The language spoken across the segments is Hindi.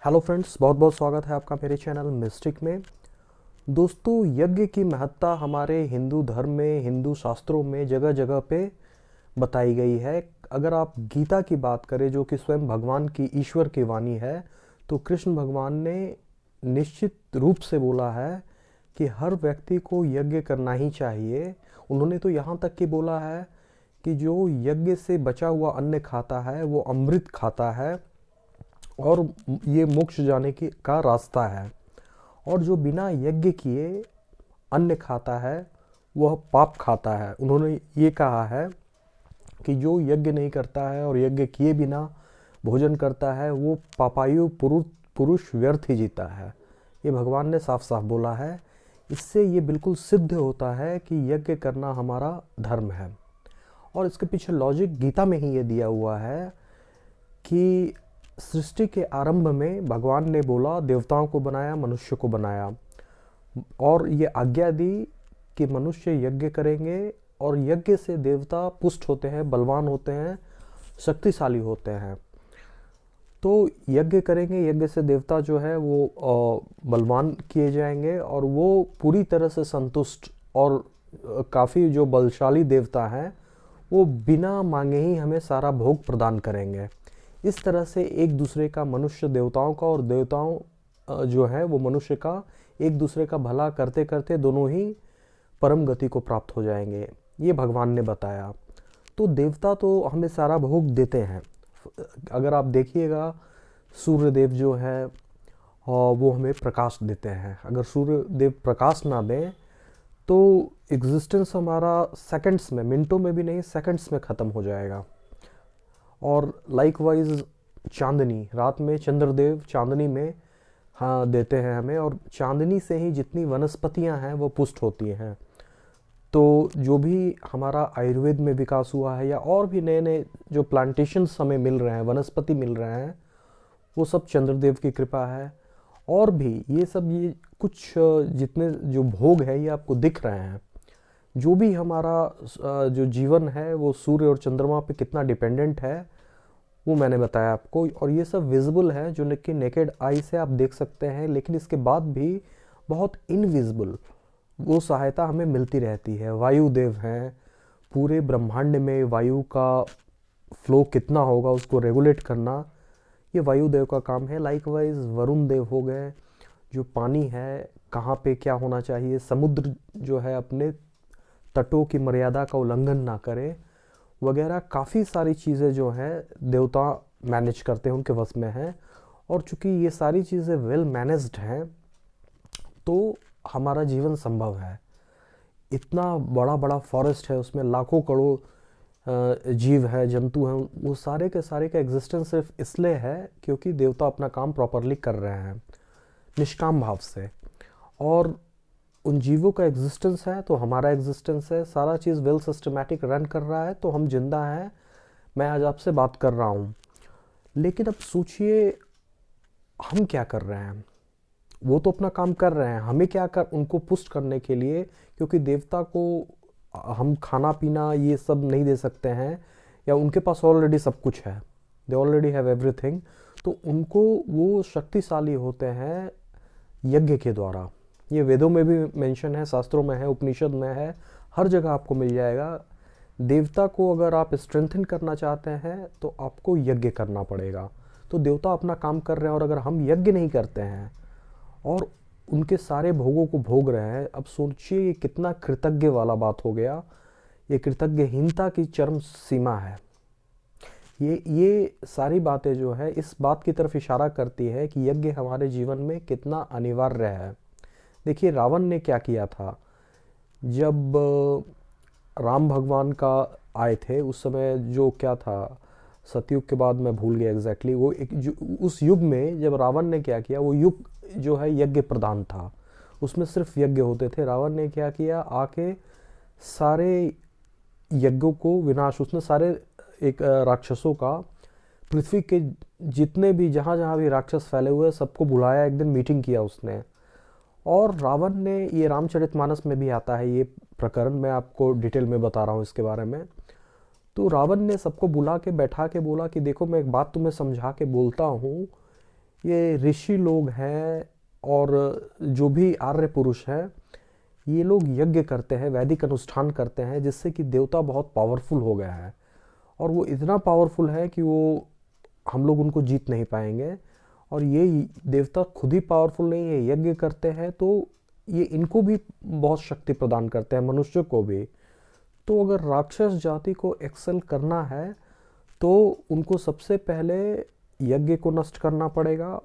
हेलो फ्रेंड्स, बहुत बहुत स्वागत है आपका मेरे चैनल मिस्टिक में। दोस्तों, यज्ञ की महत्ता हमारे हिंदू धर्म में, हिंदू शास्त्रों में जगह जगह पे बताई गई है। अगर आप गीता की बात करें, जो कि स्वयं भगवान की, ईश्वर की वाणी है, तो कृष्ण भगवान ने निश्चित रूप से बोला है कि हर व्यक्ति को यज्ञ करना ही चाहिए। उन्होंने तो यहाँ तक कि बोला है कि जो यज्ञ से बचा हुआ अन्न खाता है वो अमृत खाता है और ये मोक्ष जाने की का रास्ता है। और जो बिना यज्ञ किए अन्न खाता है वह पाप खाता है। उन्होंने ये कहा है कि जो यज्ञ नहीं करता है और यज्ञ किए बिना भोजन करता है वो पापायु पुरुष व्यर्थ ही जीता है। ये भगवान ने साफ साफ बोला है। इससे ये बिल्कुल सिद्ध होता है कि यज्ञ करना हमारा धर्म है। और इसके पीछे लॉजिक गीता में ही ये दिया हुआ है कि सृष्टि के आरंभ में भगवान ने बोला, देवताओं को बनाया, मनुष्य को बनाया, और ये आज्ञा दी कि मनुष्य यज्ञ करेंगे और यज्ञ से देवता पुष्ट होते हैं, बलवान होते हैं, शक्तिशाली होते हैं। तो यज्ञ करेंगे, यज्ञ से देवता जो है वो बलवान किए जाएंगे और वो पूरी तरह से संतुष्ट और काफ़ी जो बलशाली देवता हैं वो बिना मांगे ही हमें सारा भोग प्रदान करेंगे। इस तरह से एक दूसरे का, मनुष्य देवताओं का और देवताओं जो है वो मनुष्य का, एक दूसरे का भला करते करते दोनों ही परम गति को प्राप्त हो जाएंगे। ये भगवान ने बताया। तो देवता तो हमें सारा भोग देते हैं। अगर आप देखिएगा, सूर्य देव जो है वो हमें प्रकाश देते हैं। अगर सूर्य देव प्रकाश ना दें तो एग्जिस्टेंस हमारा सेकंड्स में, मिनटों में भी नहीं, सेकंड्स में ख़त्म हो जाएगा। और लाइकवाइज चांदनी, रात में चंद्रदेव चांदनी में हाँ देते हैं हमें, और चांदनी से ही जितनी वनस्पतियां हैं वो पुष्ट होती हैं। तो जो भी हमारा आयुर्वेद में विकास हुआ है या और भी नए नए जो प्लांटेशंस हमें मिल रहे हैं, वनस्पति मिल रहे हैं, वो सब चंद्रदेव की कृपा है। और भी ये सब, ये कुछ जितने जो भोग है ये आपको दिख रहे हैं। जो भी हमारा जो जीवन है वो सूर्य और चंद्रमा पे कितना डिपेंडेंट है वो मैंने बताया आपको। और ये सब विजिबल है, जो कि नेकेड आई से आप देख सकते हैं, लेकिन इसके बाद भी बहुत इनविजिबल वो सहायता हमें मिलती रहती है। वायुदेव हैं, पूरे ब्रह्मांड में वायु का फ्लो कितना होगा उसको रेगुलेट करना, ये वायुदेव का काम है। लाइकवाइज वरुण देव हो गए, जो पानी है कहाँ पे क्या होना चाहिए, समुद्र जो है अपने तटों की मर्यादा का उल्लंघन ना करे, वगैरह काफ़ी सारी चीज़ें जो हैं देवता मैनेज करते हैं, उनके वश में हैं। और चूंकि ये सारी चीज़ें वेल मैनेज्ड हैं तो हमारा जीवन संभव है। इतना बड़ा बड़ा फॉरेस्ट है, उसमें लाखों करोड़ जीव है, जंतु हैं, वो सारे के सारे का एग्जिस्टेंस सिर्फ इसलिए है क्योंकि देवता अपना काम प्रॉपरली कर रहे हैं निष्काम भाव से। और उन जीवों का एग्जिस्टेंस है तो हमारा एग्जिस्टेंस है। सारा चीज़ वेल सिस्टमैटिक रन कर रहा है तो हम जिंदा हैं। मैं आज आपसे बात कर रहा हूँ। लेकिन अब सोचिए, हम क्या कर रहे हैं? वो तो अपना काम कर रहे हैं, हमें क्या कर, उनको पुष्ट करने के लिए, क्योंकि देवता को हम खाना पीना ये सब नहीं दे सकते हैं, या उनके पास ऑलरेडी सब कुछ है, दे ऑलरेडी हैव एवरीथिंग। तो उनको वो शक्तिशाली होते हैं यज्ञ के द्वारा। ये वेदों में भी मेंशन है, शास्त्रों में है, उपनिषद में है, हर जगह आपको मिल जाएगा। देवता को अगर आप स्ट्रेंथन करना चाहते हैं तो आपको यज्ञ करना पड़ेगा। तो देवता अपना काम कर रहे हैं, और अगर हम यज्ञ नहीं करते हैं और उनके सारे भोगों को भोग रहे हैं, अब सोचिए ये कितना कृतज्ञ वाला बात हो गया। ये कृतज्ञहीनता की चरम सीमा है। ये सारी बातें जो है इस बात की तरफ इशारा करती है कि यज्ञ हमारे जीवन में कितना अनिवार्य है। देखिए, रावण ने क्या किया था। जब राम भगवान का आए थे उस समय, जो क्या था, सतयुग के बाद मैं भूल गया एग्जैक्टली, वो एक उस युग में जब रावण ने क्या किया, वो युग जो है यज्ञ प्रधान था, उसमें सिर्फ यज्ञ होते थे। रावण ने क्या किया, आके सारे यज्ञों को विनाश, उसने सारे एक राक्षसों का, पृथ्वी के जितने भी जहाँ जहाँ भी राक्षस फैले हुए सबको बुलाया, एक दिन मीटिंग किया उसने। और रावण ने, ये रामचरितमानस में भी आता है ये प्रकरण, मैं आपको डिटेल में बता रहा हूँ इसके बारे में। तो रावण ने सबको बुला के बैठा के बोला कि देखो, मैं एक बात तुम्हें समझा के बोलता हूँ, ये ऋषि लोग हैं और जो भी आर्य पुरुष हैं, ये लोग यज्ञ करते हैं, वैदिक अनुष्ठान करते हैं, जिससे कि देवता बहुत पावरफुल हो गया है। और वो इतना पावरफुल है कि वो हम लोग उनको जीत नहीं पाएंगे। और ये देवता खुद ही पावरफुल नहीं है, यज्ञ करते हैं, तो ये इनको भी बहुत शक्ति प्रदान करते हैं, मनुष्य को भी। तो अगर राक्षस जाति को एक्सेल करना है तो उनको सबसे पहले यज्ञ को नष्ट करना पड़ेगा,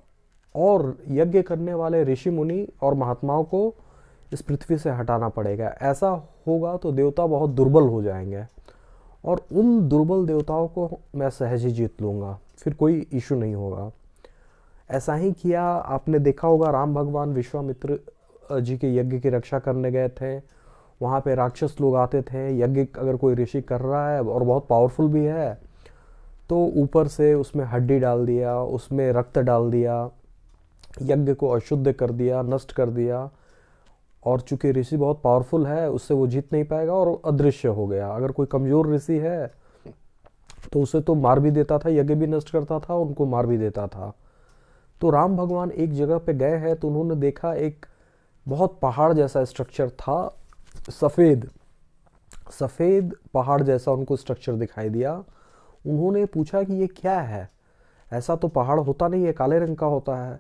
और यज्ञ करने वाले ऋषि मुनि और महात्माओं को इस पृथ्वी से हटाना पड़ेगा। ऐसा होगा तो देवता बहुत दुर्बल हो जाएंगे, और उन दुर्बल देवताओं को मैं सहज ही जीत लूँगा, फिर कोई इशू नहीं होगा। ऐसा ही किया। आपने देखा होगा, राम भगवान विश्वामित्र जी के यज्ञ की रक्षा करने गए थे। वहाँ पे राक्षस लोग आते थे। यज्ञ अगर कोई ऋषि कर रहा है और बहुत पावरफुल भी है, तो ऊपर से उसमें हड्डी डाल दिया, उसमें रक्त डाल दिया, यज्ञ को अशुद्ध कर दिया, नष्ट कर दिया। और चूंकि ऋषि बहुत पावरफुल है, उससे वो जीत नहीं पाएगा और अदृश्य हो गया। अगर कोई कमज़ोर ऋषि है तो उसे तो मार भी देता था, यज्ञ भी नष्ट करता था, उनको मार भी देता था। तो राम भगवान एक जगह पे गए हैं, तो उन्होंने देखा एक बहुत पहाड़ जैसा स्ट्रक्चर था, सफ़ेद सफ़ेद पहाड़ जैसा उनको स्ट्रक्चर दिखाई दिया। उन्होंने पूछा कि ये क्या है, ऐसा तो पहाड़ होता नहीं है, काले रंग का होता है।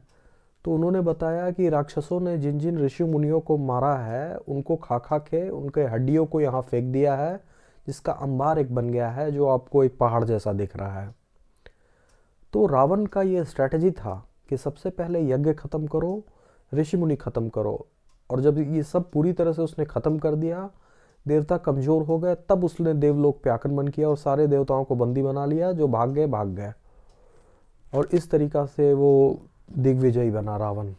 तो उन्होंने बताया कि राक्षसों ने जिन जिन ऋषि मुनियों को मारा है, उनको खा खा के उनके हड्डियों को यहाँ फेंक दिया है, जिसका अंबार एक बन गया है, जो आपको एक पहाड़ जैसा दिख रहा है। तो रावण का ये स्ट्रैटेजी था कि सबसे पहले यज्ञ ख़त्म करो, ऋषि मुनि ख़त्म करो। और जब ये सब पूरी तरह से उसने ख़त्म कर दिया, देवता कमज़ोर हो गए, तब उसने देवलोक पे आक्रमण किया और सारे देवताओं को बंदी बना लिया। जो भाग गए। और इस तरीक़ा से वो दिग्विजयी बना रावण।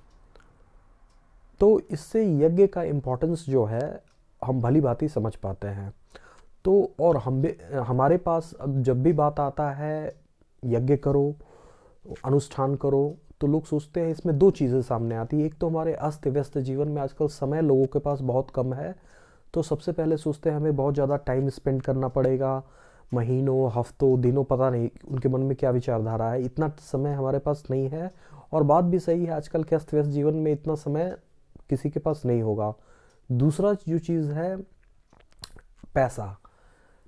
तो इससे यज्ञ का इम्पोर्टेंस जो है हम भली भांति समझ पाते हैं। तो और हमारे पास अब जब भी बात आता है यज्ञ करो, अनुष्ठान करो, तो लोग सोचते हैं इसमें दो चीज़ें सामने आती है। एक तो हमारे अस्त व्यस्त जीवन में आजकल समय लोगों के पास बहुत कम है, तो सबसे पहले सोचते हैं हमें बहुत ज़्यादा टाइम स्पेंड करना पड़ेगा, महीनों, हफ्तों, दिनों, पता नहीं उनके मन में क्या विचारधारा है, इतना समय हमारे पास नहीं है। और बात भी सही है, आजकल के अस्त व्यस्त जीवन में इतना समय किसी के पास नहीं होगा। दूसरा जो चीज़ है पैसा।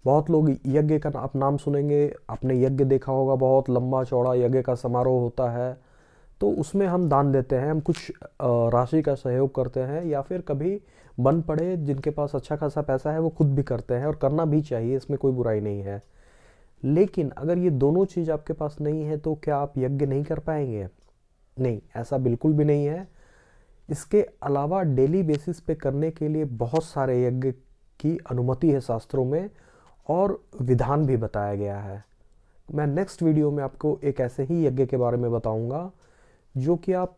बहुत लोग यज्ञ का आप नाम सुनेंगे, आपने यज्ञ देखा होगा, बहुत लंबा चौड़ा यज्ञ का समारोह होता है, तो उसमें हम दान देते हैं, हम कुछ राशि का सहयोग करते हैं, या फिर कभी बन पड़े जिनके पास अच्छा खासा पैसा है वो खुद भी करते हैं, और करना भी चाहिए, इसमें कोई बुराई नहीं है। लेकिन अगर ये दोनों चीज़ आपके पास नहीं है तो क्या आप यज्ञ नहीं कर पाएंगे? नहीं, ऐसा बिल्कुल भी नहीं है। इसके अलावा डेली बेसिस पे करने के लिए बहुत सारे यज्ञ की अनुमति है शास्त्रों में, और विधान भी बताया गया है। मैं नेक्स्ट वीडियो में आपको एक ऐसे ही यज्ञ के बारे में बताऊंगा, जो कि आप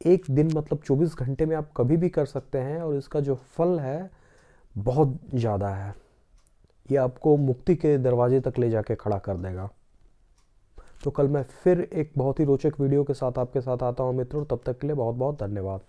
एक दिन मतलब 24 घंटे में आप कभी भी कर सकते हैं, और इसका जो फल है बहुत ज़्यादा है। ये आपको मुक्ति के दरवाजे तक ले जाके खड़ा कर देगा। तो कल मैं फिर एक बहुत ही रोचक वीडियो के साथ आपके साथ आता हूँ मित्रों। तब तक के लिए बहुत बहुत धन्यवाद।